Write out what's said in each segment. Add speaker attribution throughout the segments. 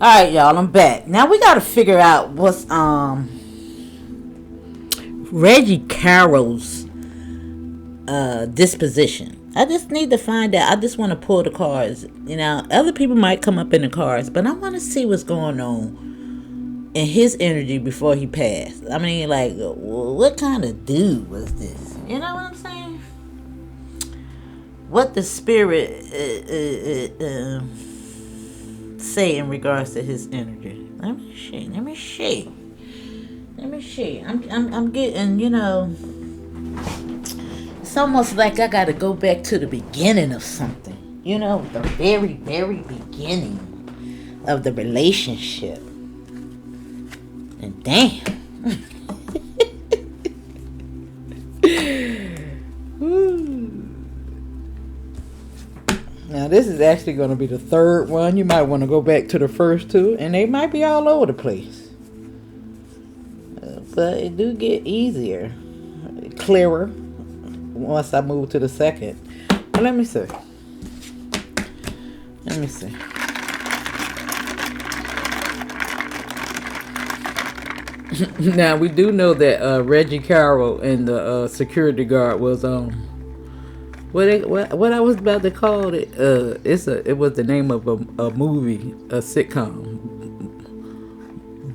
Speaker 1: Alright, y'all, I'm back. Now we gotta figure out what's Reggie Carroll's disposition. I just need to find out. I just want to pull the cards. Other people might come up in the cards, but I want to see what's going on in his energy before he passed. I mean, like, what kind of dude was this? You know what I'm saying? What the spirit say in regards to his energy? Let me see. I'm getting, it's almost like I gotta go back to the beginning of something. The very, very beginning of the relationship. And damn. Now this is actually going to be the third one. You might want to go back to the first two, and they might be all over the place. But it do get easier, clearer once I move to the second. But let me see. Now we do know that Reggie Carroll and the security guard was what I was about to call it. It was the name of a movie, a sitcom,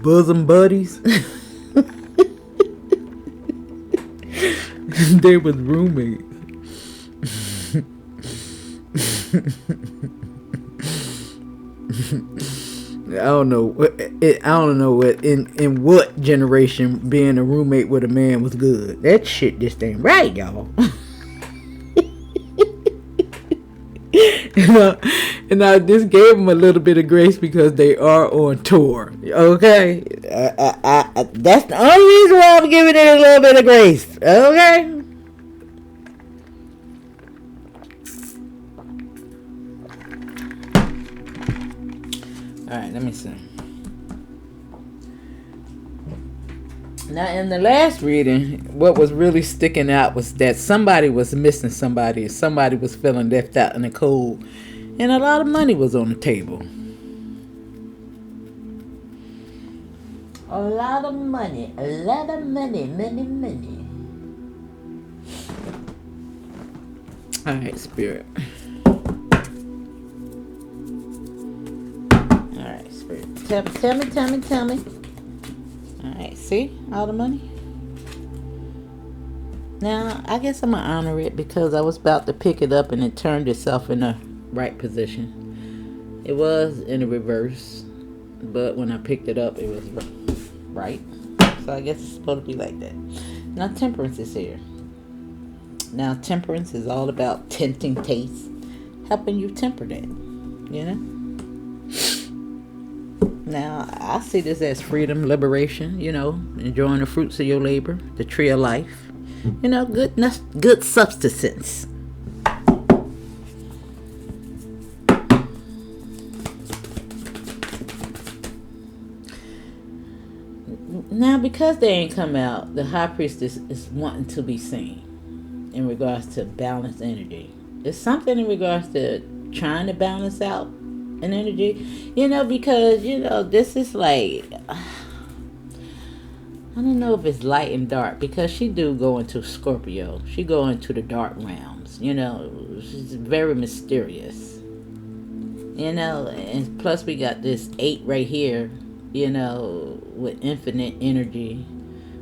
Speaker 1: Bosom Buddies. They was roommates. I don't know what in what generation being a roommate with a man was good. That shit just ain't right, y'all. And I just gave them a little bit of grace because they are on tour. Okay, that's the only reason why I'm giving it a little bit of grace. Okay. All right, let me see. Now, in the last reading, what was really sticking out was that somebody was missing somebody. Somebody was feeling left out in the cold. And a lot of money was on the table. A lot of money. Money. All right, Spirit. All right, Spirit. Tell me. Alright, see? All the money. Now, I guess I'm going to honor it because I was about to pick it up and it turned itself in the right position. It was in the reverse, but when I picked it up, it was right. So I guess it's supposed to be like that. Now, Temperance is here. Now, Temperance is all about tinting taste, helping you temper that, Now, I see this as freedom, liberation, enjoying the fruits of your labor, the tree of life, good substance. Now, because they ain't come out, the high priestess is wanting to be seen in regards to balanced energy. It's something in regards to trying to balance out an energy, because, this is like, I don't know if it's light and dark, because she do go into Scorpio. She go into the dark realms, she's very mysterious, and plus we got this 8 right here, with infinite energy.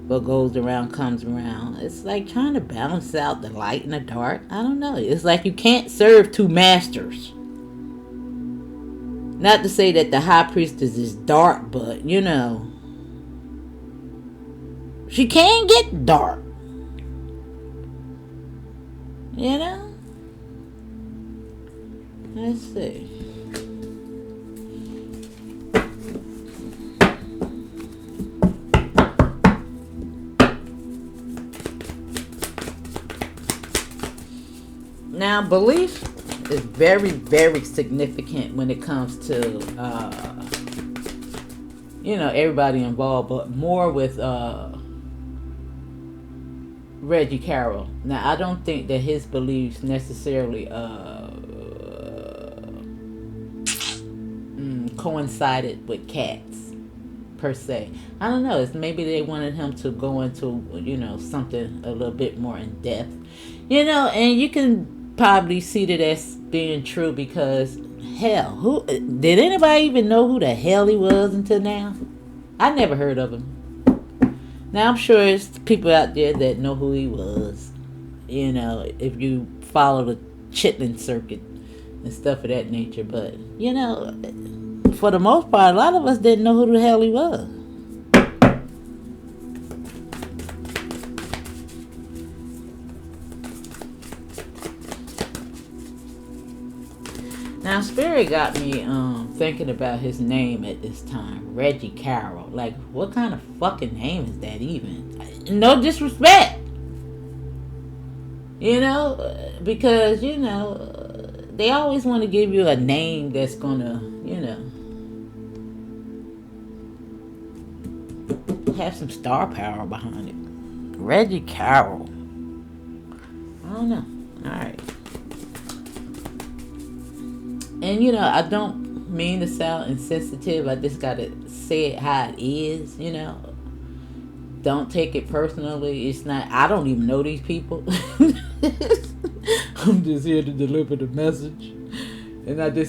Speaker 1: What goes around comes around. It's like trying to balance out the light and the dark. I don't know. It's like you can't serve two masters. Not to say that the high priestess is dark, but, she can get dark. Let's see. Now, belief is very, very significant when it comes to, everybody involved, but more with Reggie Carroll. Now, I don't think that his beliefs necessarily coincided with Katt's per se. I don't know. It's maybe they wanted him to go into, something a little bit more in depth. And you can probably see that that's being true because hell, who did anybody even know who the hell he was until now? I never heard of him. Now I'm sure it's people out there that know who he was. If you follow the chitlin circuit and stuff of that nature, but for the most part, a lot of us didn't know who the hell he was. Now, Spirit got me thinking about his name at this time, Reggie Carroll. Like, what kind of fucking name is that even? No disrespect. Because, they always want to give you a name that's gonna, have some star power behind it. Reggie Carroll. I don't know. Alright. And I don't mean to sound insensitive. I just gotta say it how it is, Don't take it personally. It's not, I don't even know these people. I'm just here to deliver the message. And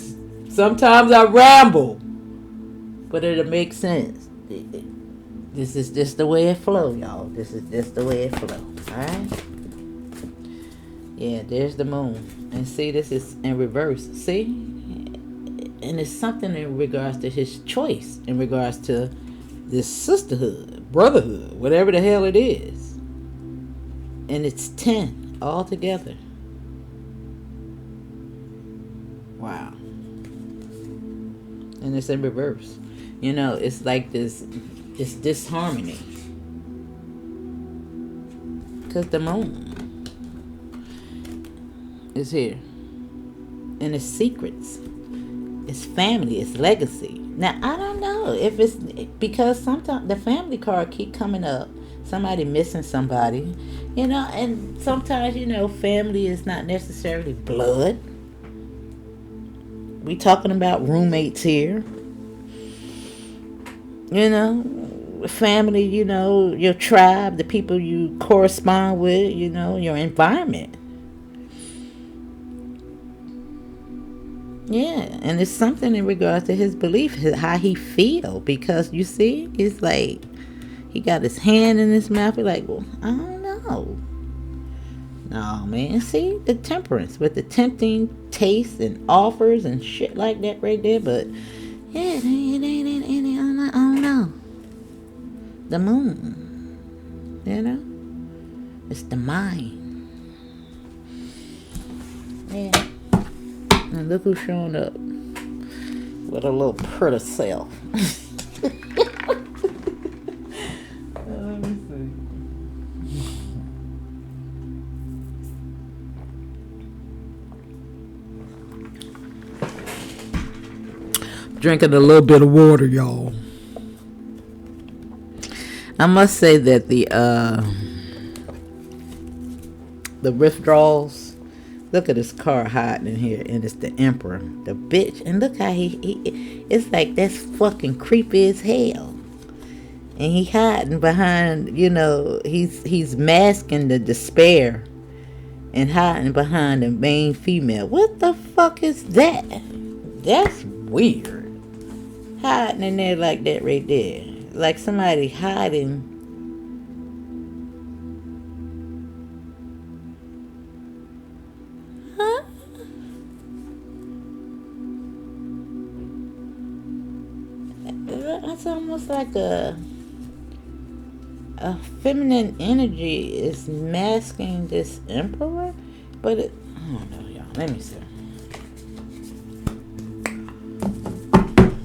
Speaker 1: sometimes I ramble. But it'll make sense. This is just the way it flows, y'all. This is just the way it flows. Alright? Yeah, there's the moon. And see, this is in reverse. See? And it's something in regards to his choice. In regards to this sisterhood, brotherhood, whatever the hell it is. And it's 10 all together. Wow. And it's in reverse. It's like this disharmony. Because the moon is here. And it's secrets. It's family. It's legacy. Now, I don't know if it's because sometimes the family card keep coming up. Somebody missing somebody. And sometimes, family is not necessarily blood. We talking about roommates here. Family, your tribe, the people you correspond with, your environment. Yeah, and it's something in regards to his belief, how he feel. Because you see, it's like he got his hand in his mouth. He's like, well, I don't know. No, man. See, the temperance with the tempting taste and offers and shit like that right there. But yeah, it ain't, I don't know. The moon, it's the mind. Yeah. And look who's showing up with a little pretty self. Let me see. Drinking a little bit of water, y'all. I must say that the withdrawals. Look at this card hiding in here, and it's the Emperor, the bitch. And look how he it's like that's fucking creepy as hell. And he hiding behind, he's masking the despair and hiding behind the main female. What the fuck is that? That's weird. Hiding in there like that right there. Like somebody hiding. Huh? It's almost like a feminine energy is masking this emperor. But I don't know, y'all. Let me see.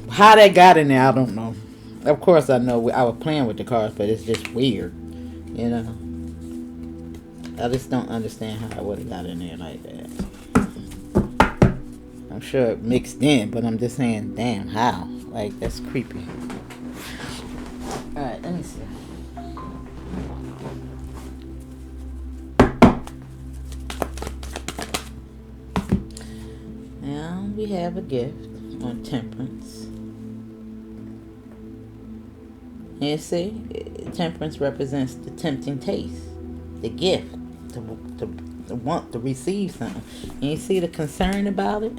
Speaker 1: How they got in there, I don't know. Of course, I know I was playing with the cards, but it's just weird, I just don't understand how I would have got in there like that. I'm sure it mixed in, but I'm just saying, damn, how? Like, that's creepy. Alright, let me see. Now we have a gift on temperance. You see, temperance represents the tempting taste, the gift, to want to receive something. And you see the concern about it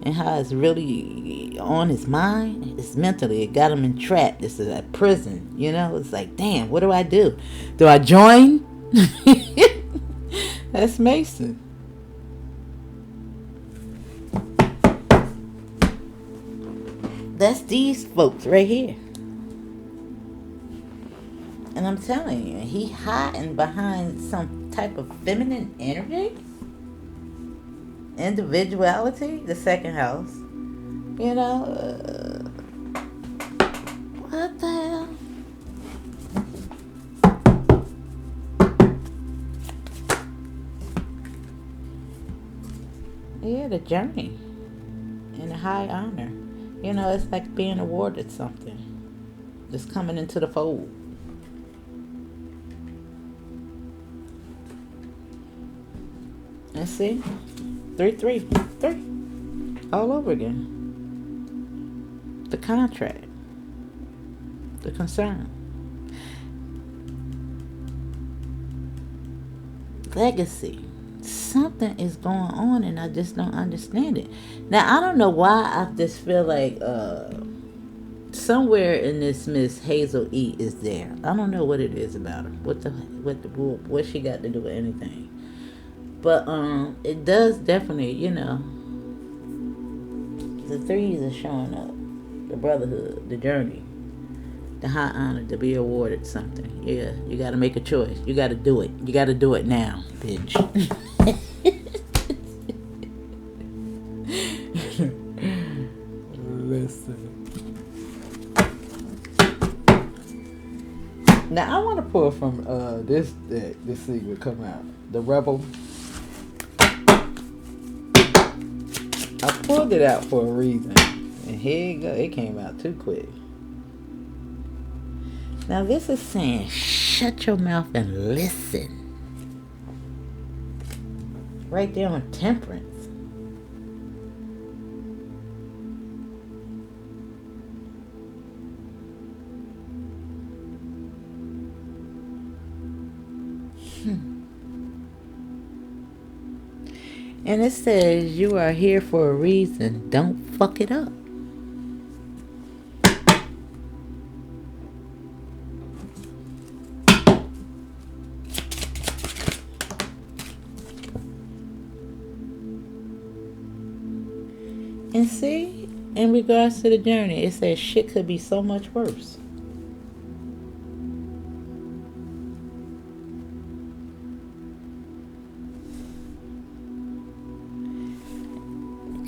Speaker 1: and how it's really on his mind. It's mentally, it got him entrapped. This is a prison, you know. It's like, damn, what do I do? Do I join? That's Mason. That's these folks right here. And I'm telling you, he hiding behind some type of feminine energy, individuality, the second house. You know, what the hell? Yeah, the journey and the high honor. You know, it's like being awarded something. Just coming into the fold. And see? 3, 3, 3. All over again. The contract. The concern. Legacy. Something is going on and I just don't understand it. Now, I don't know why I just feel like somewhere in this Miss Hazel E is there. I don't know what it is about her. What she got to do with anything. But it does definitely, you know, the threes are showing up. The brotherhood, the journey, the high honor to be awarded something. Yeah, you got to make a choice. You got to do it. You got to do it now, bitch. Listen. Now I want to pull from this deck to see what come out. The Rebel. I pulled it out for a reason. And here you go. It came out too quick. Now this is saying, shut your mouth and listen. Right there on temperance. And it says, you are here for a reason. Don't fuck it up. And see, in regards to the journey, it says shit could be so much worse.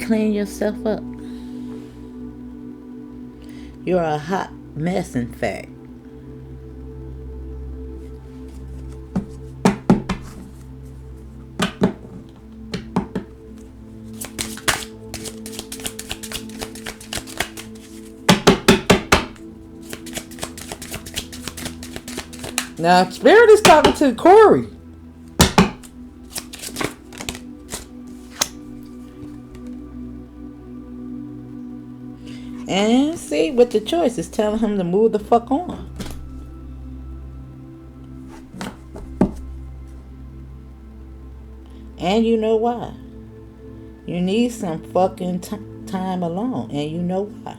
Speaker 1: Clean yourself up. You're a hot mess, in fact. Now, Spirit is talking to Corey. And see, with the choice, it's telling him to move the fuck on. And you know why. You need some fucking time alone. And you know why.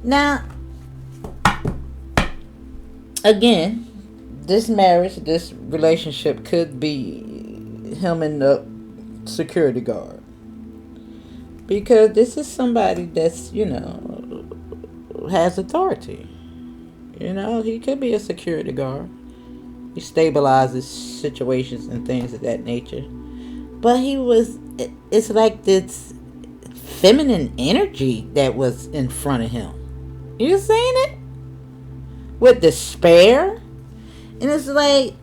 Speaker 1: Now, again, this marriage, this relationship could be him and the security guard. Because this is somebody that's, you know, has authority. You know, he could be a security guard. He stabilizes situations and things of that nature. But it's like this feminine energy that was in front of him. You seen it? With despair? And it's like,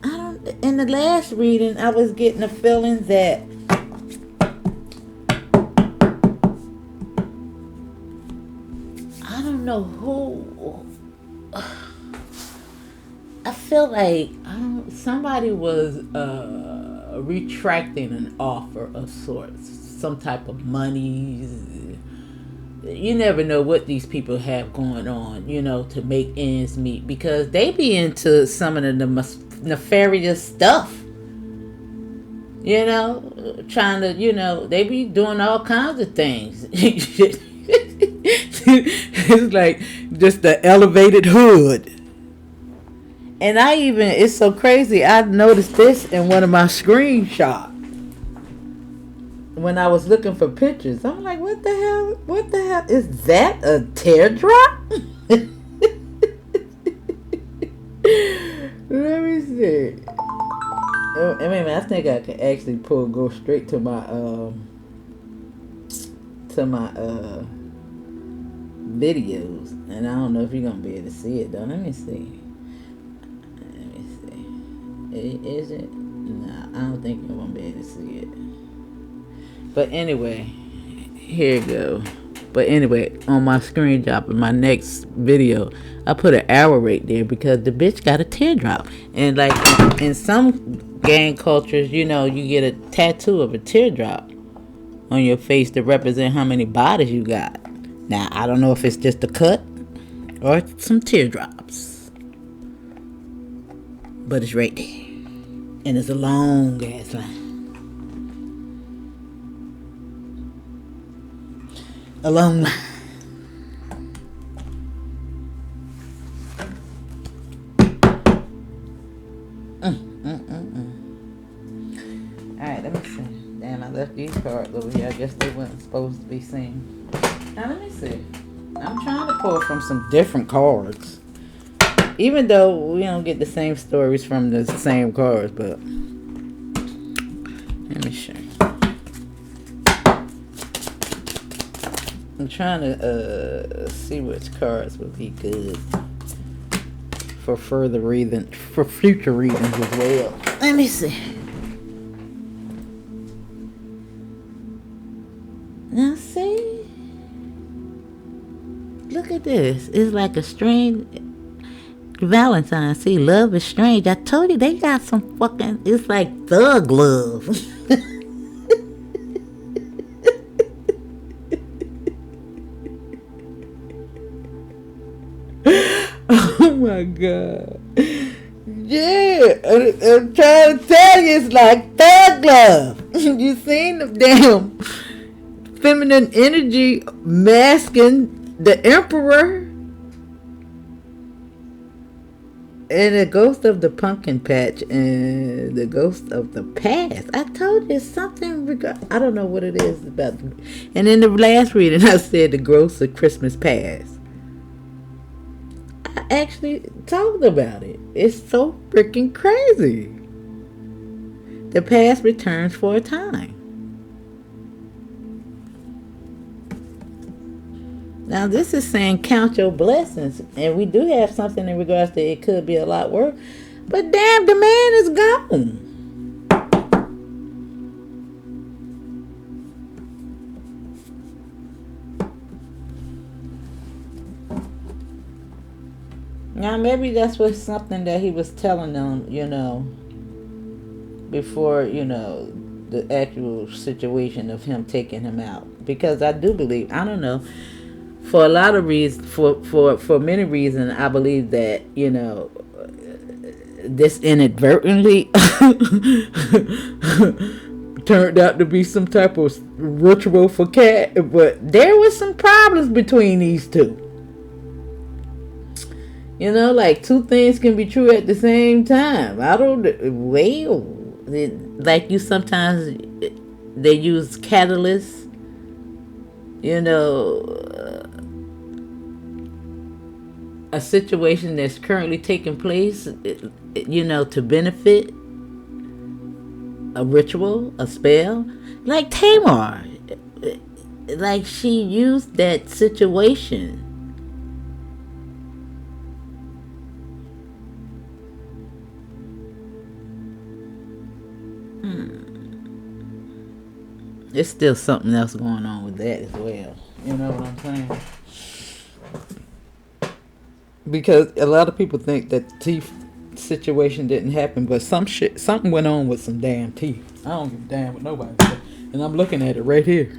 Speaker 1: in the last reading, I was getting a feeling that don't know who. I feel like somebody was retracting an offer of sorts, some type of money. You never know what these people have going on, to make ends meet, because they be into some of the nefarious stuff. Trying to, they be doing all kinds of things. It's like just the elevated hood. And it's so crazy, I noticed this in one of my screenshots. When I was looking for pictures, I'm like, what the hell is that? A teardrop? Let me see. I think I can actually go straight to my videos, and I don't know if you're gonna be able to see it though. Let me see. Is it? No, I don't think you're gonna be able to see it. But anyway, here you go. But anyway, on my screen drop in my next video, I put an arrow right there because the bitch got a teardrop. And like in some gang cultures, you get a tattoo of a teardrop on your face to represent how many bodies you got. Now, I don't know if it's just a cut or some teardrops. But it's right there. And it's a long ass line. A long line. Alright, let me see. Damn, I left these cards over here. I guess they weren't supposed to be seen. Now, let me see. I'm trying to pull from some different cards. Even though we don't get the same stories from the same cards, but let me show you. I'm trying to see which cards would be good for future readings as well. Let me see. Now see, look at this. It's like a strange Valentine. See, love is strange. I told you they got some fucking. It's like thug love. Oh my God. Yeah, I'm trying to tell you, it's like thug love. You seen the damn feminine energy masking the emperor and the ghost of the pumpkin patch and the ghost of the past. I told you something. I don't know what it is about. And in the last reading, I said the ghost of Christmas past. I actually talked about it. It's so freaking crazy. The past returns for a time. Now this is saying count your blessings, and we do have something in regards to it could be a lot worse, but damn, the man is gone. Now maybe that's what something that he was telling them, before, the actual situation of him taking him out. Because I do believe, I don't know, for a lot of reasons, for many reasons, I believe that, this inadvertently turned out to be some type of ritual for Katt. But there was some problems between these two. Like two things can be true at the same time. Like you sometimes, they use catalysts, a situation that's currently taking place, to benefit a ritual, a spell. Like Tamar, like she used that situation. There's still something else going on with that as well. You know what I'm saying? because a lot of people think that the teeth situation didn't happen, but something went on with some damn teeth. I don't give a damn what nobody said. And I'm looking at it right here.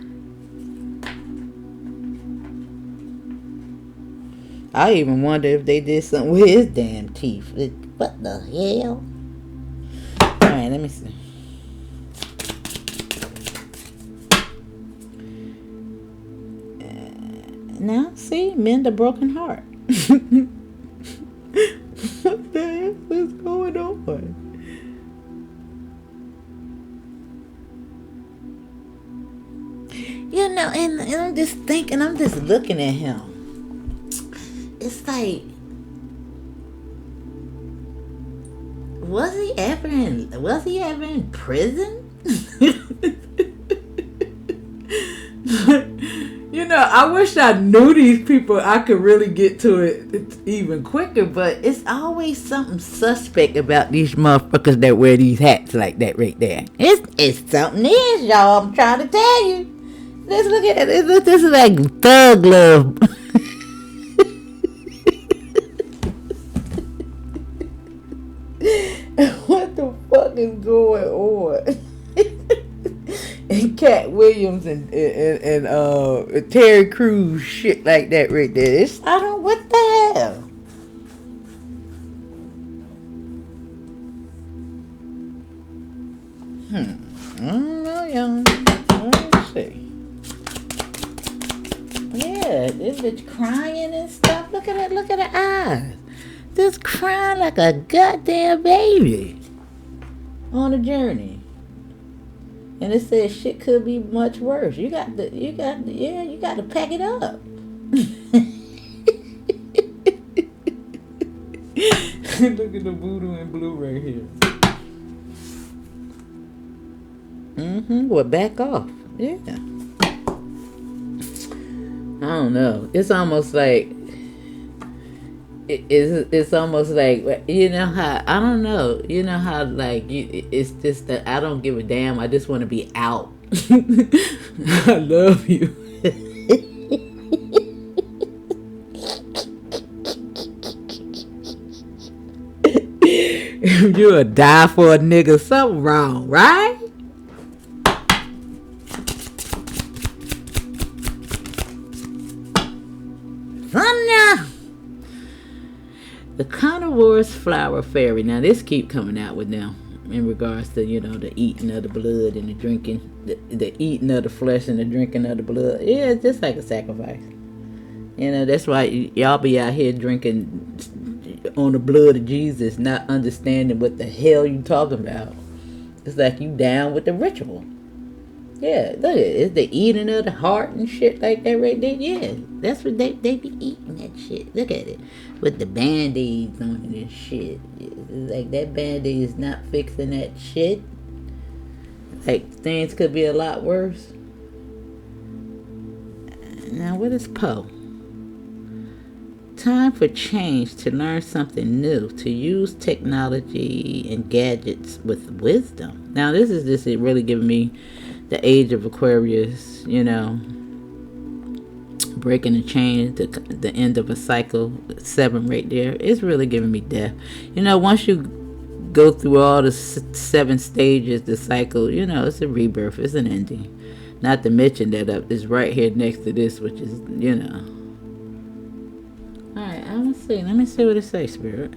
Speaker 1: I even wonder if they did something with his damn teeth. What the hell? Alright, let me see. Now, see, mend a broken heart. What the hell is going on? You know, and I'm just thinking, I'm just looking at him. It's like, was he ever in prison? You know, I wish I knew these people. I could really get to it even quicker, but it's always something suspect about these motherfuckers that wear these hats like that right there. It's something is, y'all. I'm trying to tell you. Let's look at it. This is like thug love. What the fuck is going on? And Katt Williams and Terry Crews shit like that right there. I don't, what the hell? I don't know, y'all. Let's see. Yeah, this bitch crying and stuff. Look at her eyes. Just crying like a goddamn baby on a journey. And it says shit could be much worse. You got to pack it up. Look at the voodoo and blue right here. Well, back off. Yeah. I don't know. It's almost like it's almost like, you know how, I don't know, you know how like it's just that I don't give a damn, I just want to be out. I love you. If you would die for a nigga, something wrong, right? Thunder. The carnivorous flower fairy. Now this keep coming out with them in regards to, you know, the eating of the blood and the drinking, the eating of the flesh and the drinking of the blood. Yeah, it's just like a sacrifice. You know, that's why y'all be out here drinking on the blood of Jesus, not understanding what the hell you talking about. It's like you down with the ritual. Yeah, look at it. It's the eating of the heart and shit like that right there. Yeah, that's what they be eating that shit. Look at it. With the band-aids on it and shit. It's like that band-aid is not fixing that shit. Like, things could be a lot worse. Now, what is Poe? Time for change, to learn something new, to use technology and gadgets with wisdom. Now, this is just really giving me the age of Aquarius, you know, breaking the chain, the end of a cycle, 7 right there. It's really giving me death. You know, once you go through all the 7 stages, the cycle, you know, it's a rebirth, it's an ending. Not to mention that is right here next to this, which is, you know. Alright, let me see what it says, Spirit.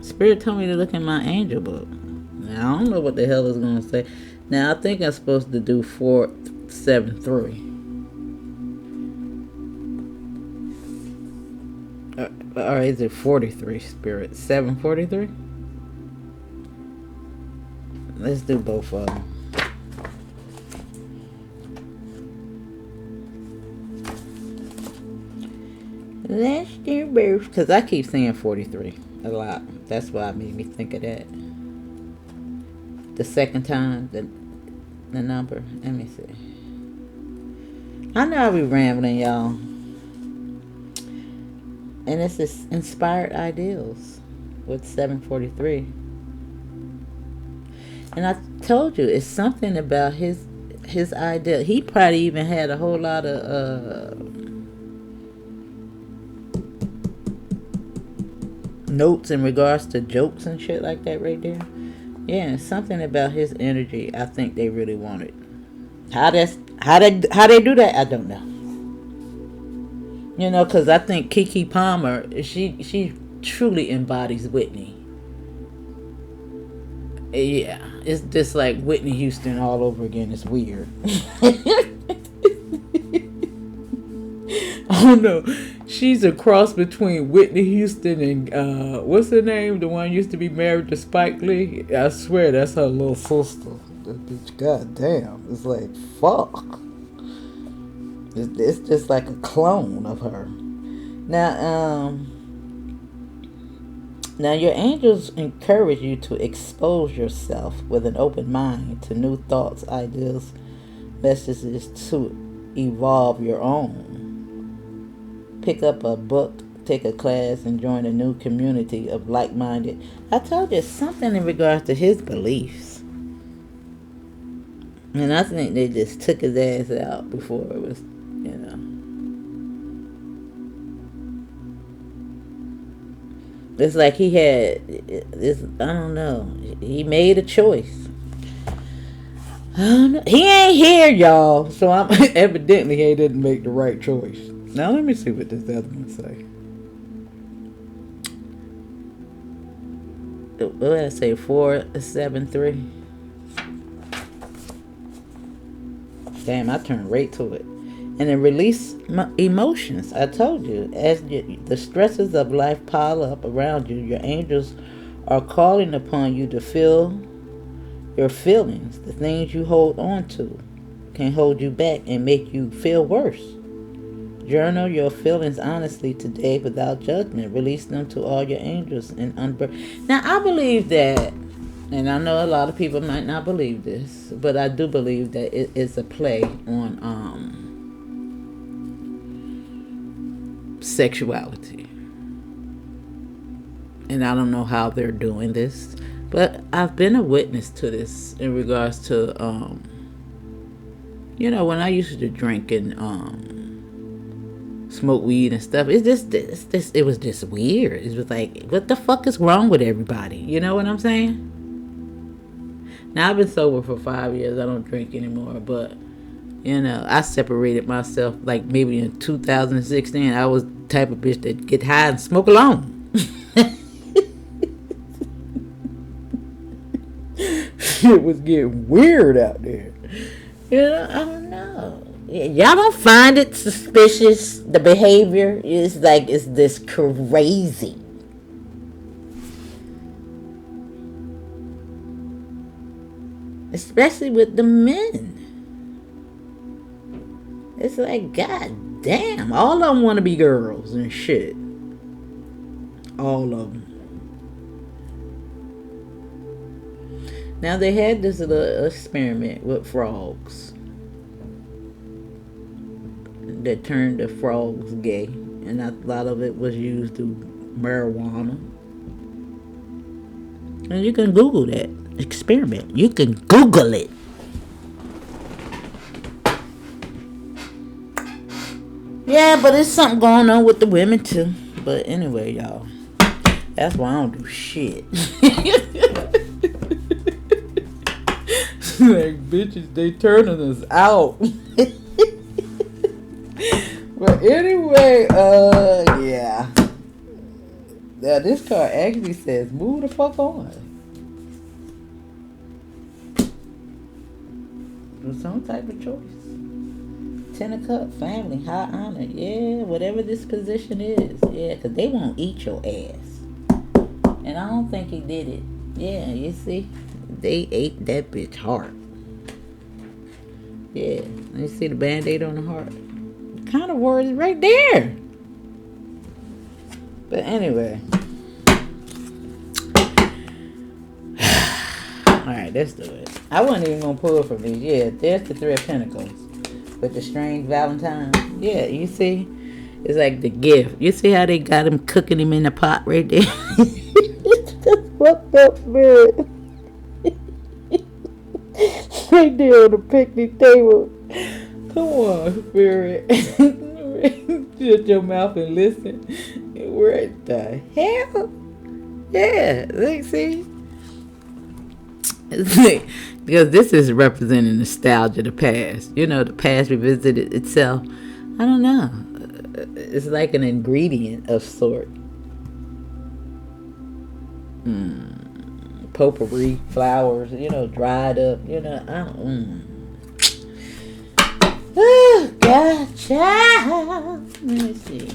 Speaker 1: Spirit told me to look in my angel book. Now, I don't know what the hell it's going to say. Now, I think I'm supposed to do 473. Or is it 43, Spirit? 743? Let's do both of them. Let's do both. Because I keep saying 43 a lot. That's why it made me think of that. The second time, the number. Let me see. I know I be rambling, y'all. And it's this inspired ideals with 743. And I told you, it's something about his ideal. He probably even had a whole lot of notes in regards to jokes and shit like that right there. Yeah, something about his energy. I think they really wanted. How they do that? I don't know. You know, because I think Keke Palmer, she truly embodies Whitney. Yeah, it's just like Whitney Houston all over again. It's weird. I don't know. She's a cross between Whitney Houston and what's her name? The one used to be married to Spike Lee. I swear that's her little sister. That bitch, goddamn, it's like fuck. It's just like a clone of her. Now your angels encourage you to expose yourself with an open mind to new thoughts, ideas, messages to evolve your own. Pick up a book, take a class, and join a new community of like-minded. I told you something in regards to his beliefs. And I think they just took his ass out before it was, you know. It's like he had this, I don't know. He made a choice. I don't know. He ain't here, y'all. So I'm evidently he didn't make the right choice. Now let me see what this other one say. What did I say? 473. Damn, I turned right to it. And then release emotions. I told you, as the stresses of life pile up around you, your angels are calling upon you to feel your feelings. The things you hold on to can hold you back and make you feel worse. Journal your feelings honestly today without judgment. Release them to all your angels and Now, I believe that, and I know a lot of people might not believe this, but I do believe that it is a play on sexuality. And I don't know how they're doing this, but I've been a witness to this in regards to, you know, when I used to drink and smoke weed and stuff, it was just weird. It was like, what the fuck is wrong with everybody? You know what I'm saying? Now, I've been sober for 5 years. I don't drink anymore, but you know, I separated myself like maybe in 2016. I was the type of bitch that get high and smoke alone. Shit was getting weird out there. You know, I don't know. Y'all don't find it suspicious? The behavior is like, it's this crazy. Especially with the men. It's like, god damn, all of them want to be girls and shit. All of them. Now, they had this little experiment with frogs that turned the frogs gay, and a lot of it was used through marijuana. And you can Google that experiment. You can Google it. Yeah, but it's something going on with the women too. But anyway, y'all, that's why I don't do shit. Like, bitches, they turning us out. But anyway, yeah. Now this card actually says, move the fuck on. Do some type of choice. Ten of Cups, family, high honor. Yeah, whatever this position is. Yeah, because they won't eat your ass. And I don't think he did it. Yeah, you see? They ate that bitch heart. Yeah, you see the band-aid on the heart? Kind of words right there. But anyway. Alright, let's do it. I wasn't even going to pull from these. Yeah, there's the Three of Pentacles. With the strange Valentine. Yeah, you see? It's like the gift. You see how they got him cooking him in the pot right there? It's just fucked up, man. Right there on the picnic table. Come on, Spirit. Shut your mouth and listen. What the hell? Yeah, look, see? Because this is representing nostalgia, the past. You know, the past revisited itself. I don't know. It's like an ingredient of sort. Potpourri, flowers, you know, dried up, you know. I don't. Oh, God, child. Let me see.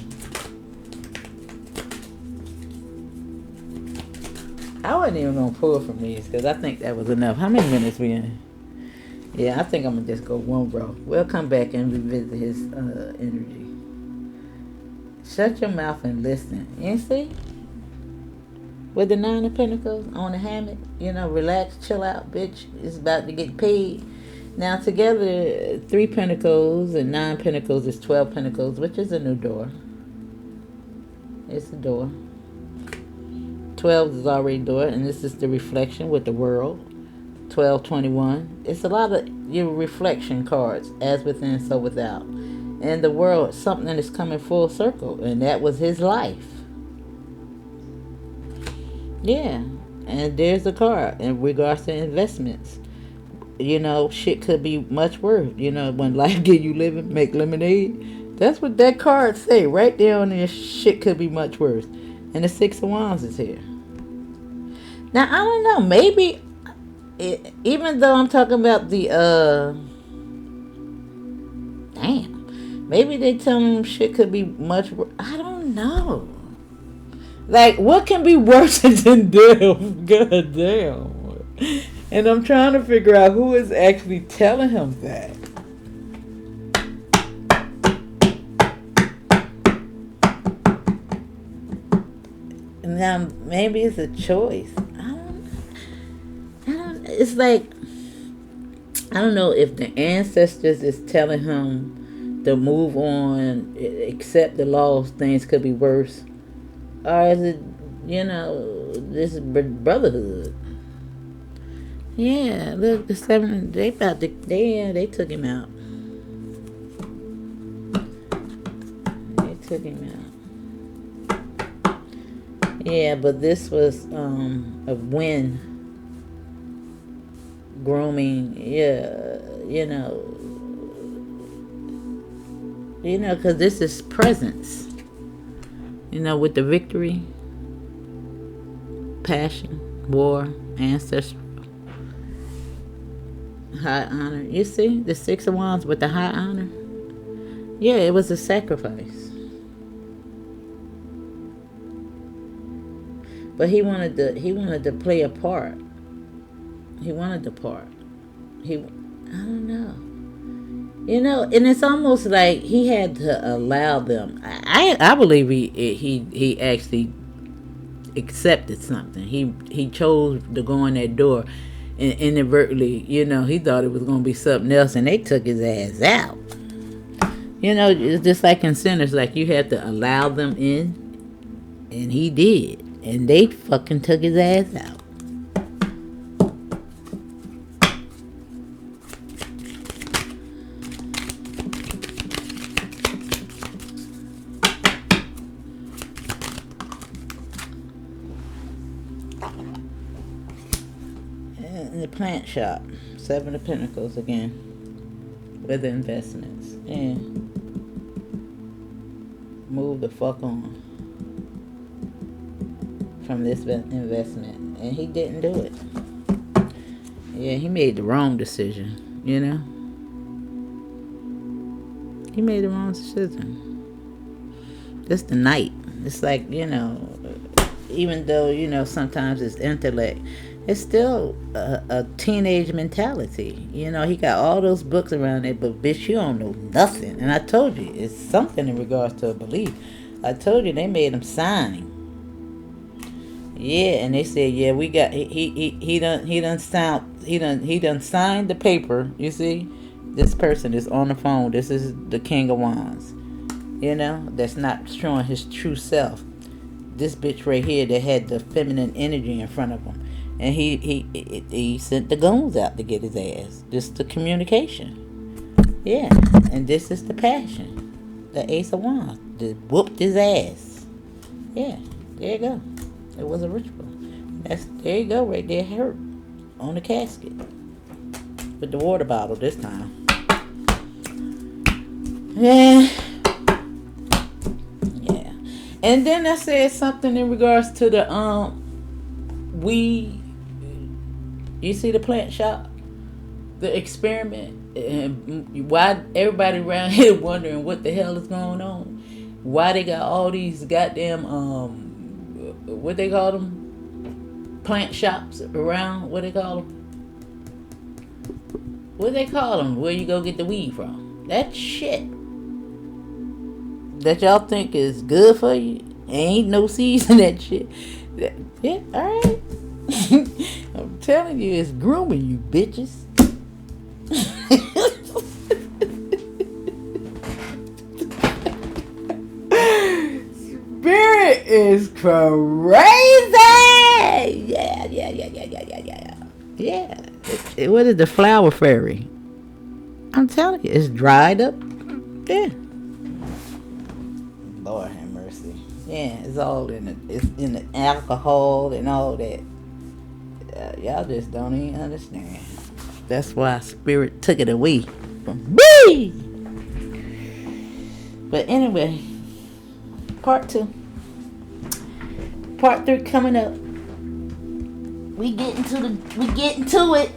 Speaker 1: I wasn't even gonna pull from these because I think that was enough. How many minutes we in? Yeah, I think I'm gonna just go one row. We'll come back and revisit his energy. Shut your mouth and listen. You see? With the 9 of Pentacles on the hammock, you know, relax, chill out, bitch. It's about to get paid. Now together, 3 Pentacles and 9 Pentacles is 12 Pentacles, which is a new door. It's a door. 12 is already door, and this is the reflection with the world. 1221. It's a lot of your reflection cards, as within, so without. And the world, something is coming full circle, and that was his life. Yeah, and there's the card in regards to investments. You know, shit could be much worse. You know, when life give you living, make lemonade. That's what that card say right there on there. Shit could be much worse. And the 6 of Wands is here. Now, I don't know. Maybe, even though I'm talking about the, maybe they tell him shit could be much worse. I don't know. Like, what can be worse than them? God damn. And I'm trying to figure out who is actually telling him that. Now, maybe it's a choice. It's like, I don't know if the ancestors is telling him to move on, accept the loss, things could be worse. Or is it, you know, this brotherhood? Yeah, look, the 7, they took him out. They took him out. Yeah, but this was a win. Grooming, yeah, you know, because this is presence. You know, with the victory, passion, war, ancestral, high honor. You see, the 6 of Wands with the high honor. Yeah, it was a sacrifice. But he wanted to play a part. He wanted the part. I don't know. You know, and it's almost like he had to allow them. I believe he actually accepted something. He chose to go in that door, and inadvertently, you know, he thought it was going to be something else, and they took his ass out. You know, it's just like in Sinners, like you had to allow them in, and he did, and they fucking took his ass out. In the plant shop, 7 of Pentacles again, with the investments, and move the fuck on from this investment, and he didn't do it. Yeah, he made the wrong decision. You know, he made the wrong decision. It's the Knight. It's like, you know, even though, you know, sometimes it's intellect, it's still a teenage mentality. You know, he got all those books around there, but bitch, you don't know nothing. And I told you, it's something in regards to a belief. I told you they made him sign. Yeah, and they said, yeah, we got he done signed the paper. You see, this person is on the phone. This is the King of Wands. You know, that's not showing his true self. This bitch right here that had the feminine energy in front of him. And he sent the goons out to get his ass. Just the communication. Yeah. And this is the passion. The Ace of Wands. Just whooped his ass. Yeah. There you go. It was a ritual. There you go, right there, hurt on the casket with the water bottle this time. Yeah. And then I said something in regards to the weed. You see the plant shop, the experiment, and why everybody around here wondering what the hell is going on? Why they got all these goddamn what they call them, plant shops around? What they call them? What they call them? Where you go get the weed from? That shit that y'all think is good for you, ain't no seeds in that shit. Yeah, alright. I'm telling you, it's grooming you, bitches. Spirit is crazy. Yeah. What is the flower fairy? I'm telling you, it's dried up. Yeah. Lord have mercy. Yeah, it's all it's in the alcohol and all that. Y'all just don't even understand. That's why Spirit took it away from me. But anyway, part 2. Part 3 coming up. We getting to it.